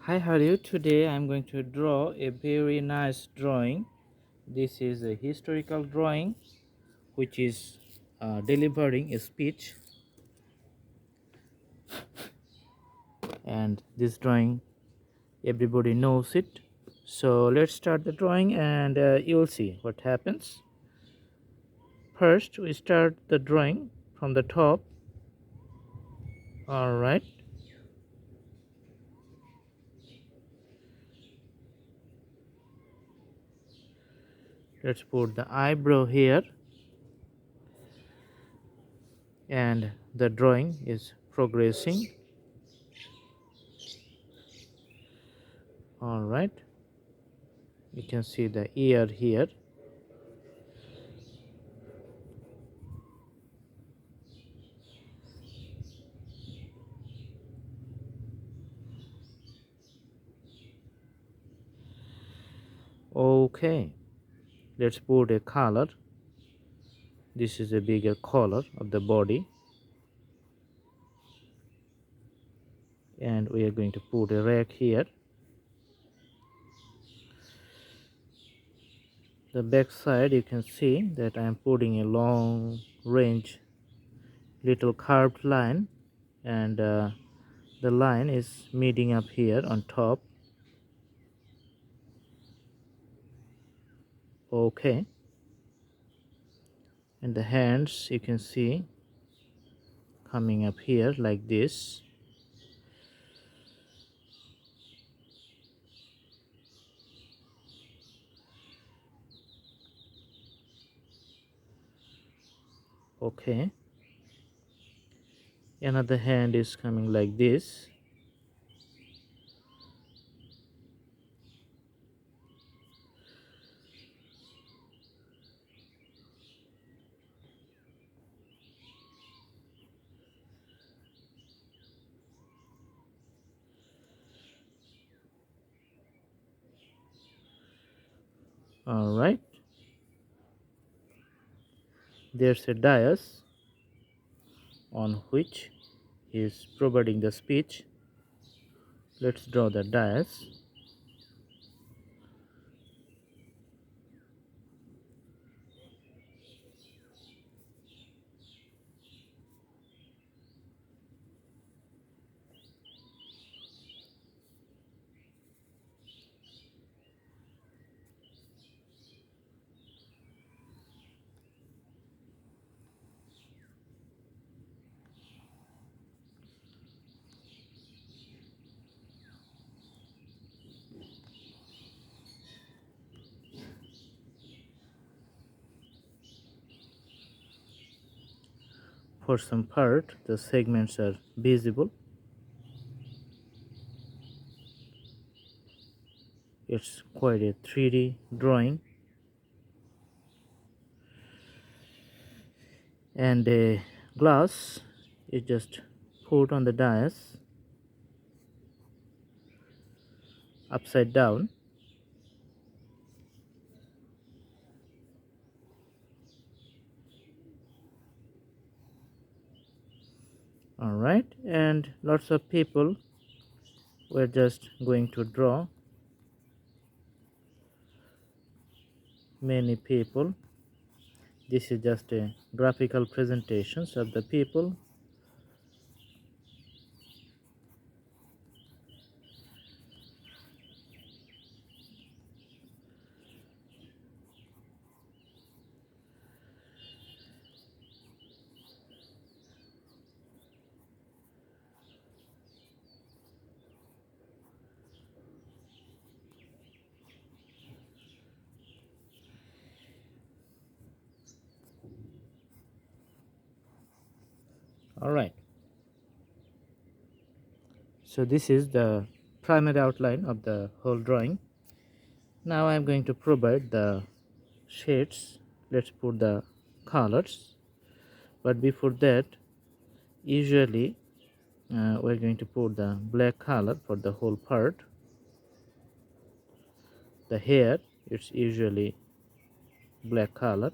Hi, how are you? Today I'm going to draw a very nice drawing. This is a historical drawing which is delivering a speech, and this drawing everybody knows it. So let's start the drawing and you'll see what happens. First we start the drawing from the top. All right, let's put the eyebrow here, and the drawing is progressing. All right, you can see the ear here. Okay, let's put a color. This is a bigger collar of the body, and we are going to put a rack here. The back side, you can see that I am putting a long range little curved line, and the line is meeting up here on top. Okay, and the hands, you can see coming up here like this. Okay, another hand is coming like this. All right, there's a dais on which he is providing the speech. Let's draw the dais. For some part, the segments are visible. It's quite a 3D drawing, and a glass is just put on the dais upside down. All right, and lots of people were just going to draw. Many people. This is just a graphical presentations of the people. All right, so this is the primary outline of the whole drawing. Now I'm going to provide the shades. Let's put the colors, but before that, usually we're going to put the black color for the whole part. The hair, it's usually black color.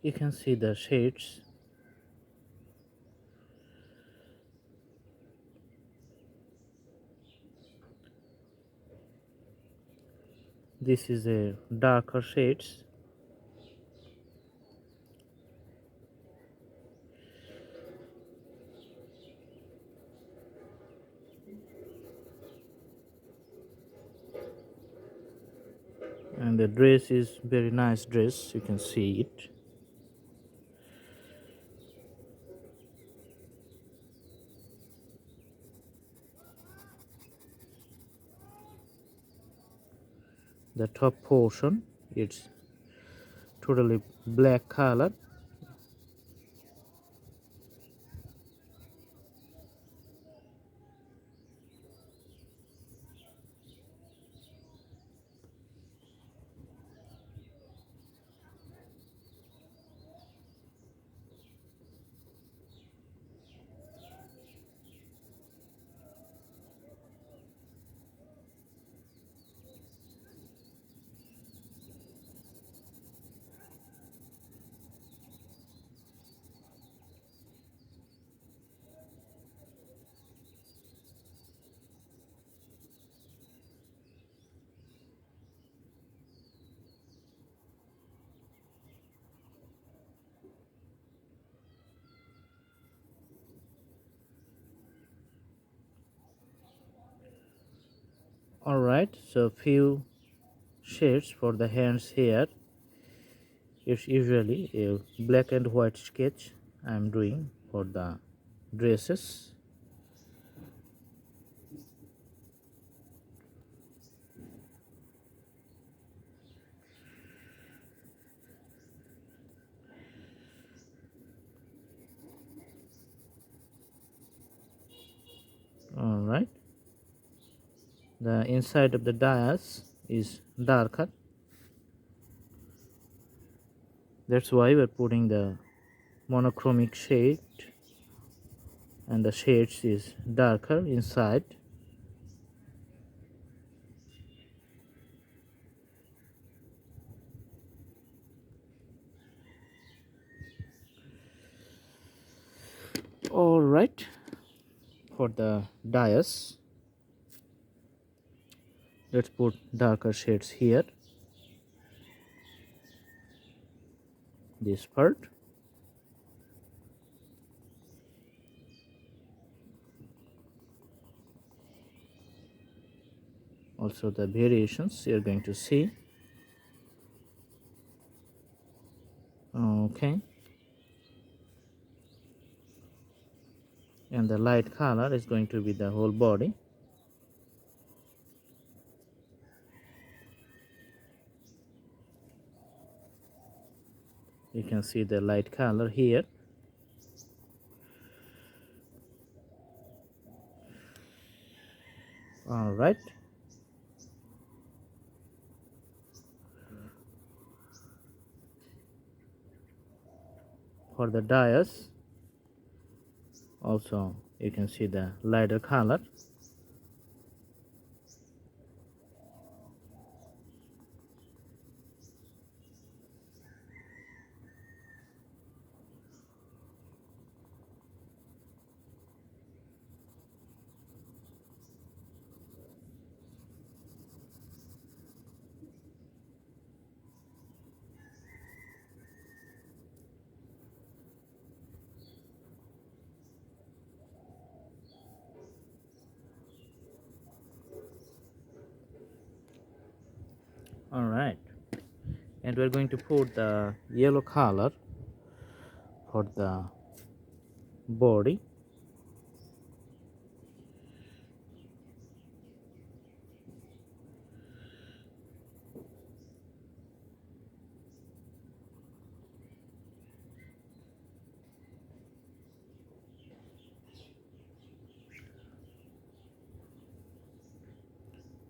You can see the shades. This is a darker shades. And the dress is very nice dress, you can see it. The top portion, it's totally black color. Alright, so few shades for the hands here. It's usually a black and white sketch I'm doing for the dresses. Alright, the inside of the dais is darker. That's why we're putting the monochromic shade, and the shades is darker inside. All right, for the dais, let's put darker shades here. This part, also the variations you're going to see. Okay, and the light color is going to be the whole body. You can see the light color here. All right, for the dais also you can see the lighter color. All right, and we're going to put the yellow color for the body.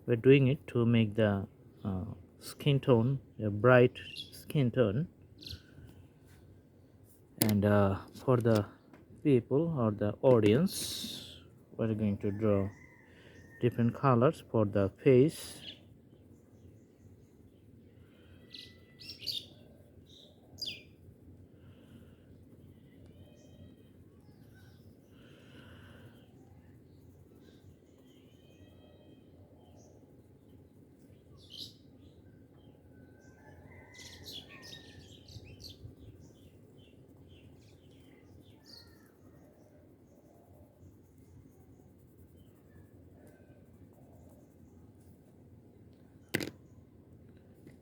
We're doing it to make the skin tone a bright skin tone, and for the people or the audience we're going to draw different colors for the face.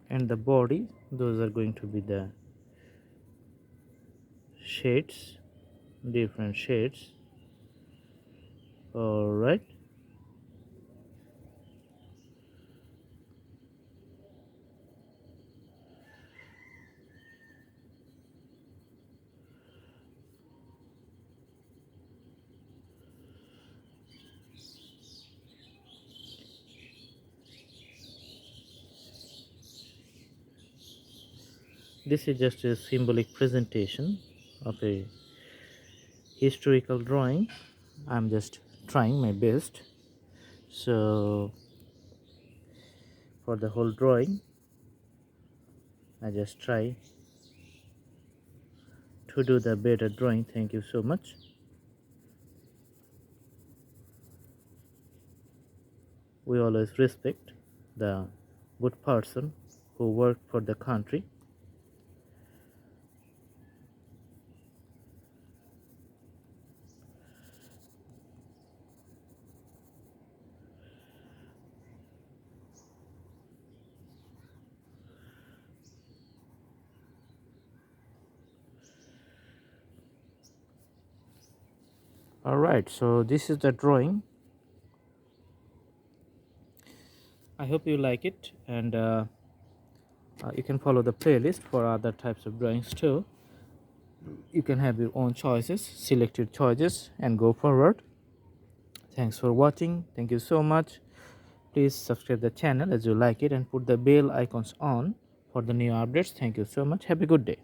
and the body, those are going to be the shades, different shades. All right. This is just a symbolic presentation of a historical drawing. I'm just trying my best. So for the whole drawing, I just try to do the better drawing. Thank you so much. We always respect the good person who worked for the country. Alright, so this is the drawing. I hope you like it, and you can follow the playlist for other types of drawings too. You can have your own choices, select your choices, and go forward. Thanks for watching. Thank you so much. Please subscribe the channel as you like it and put the bell icons on for the new updates. Thank you so much. Have a good day.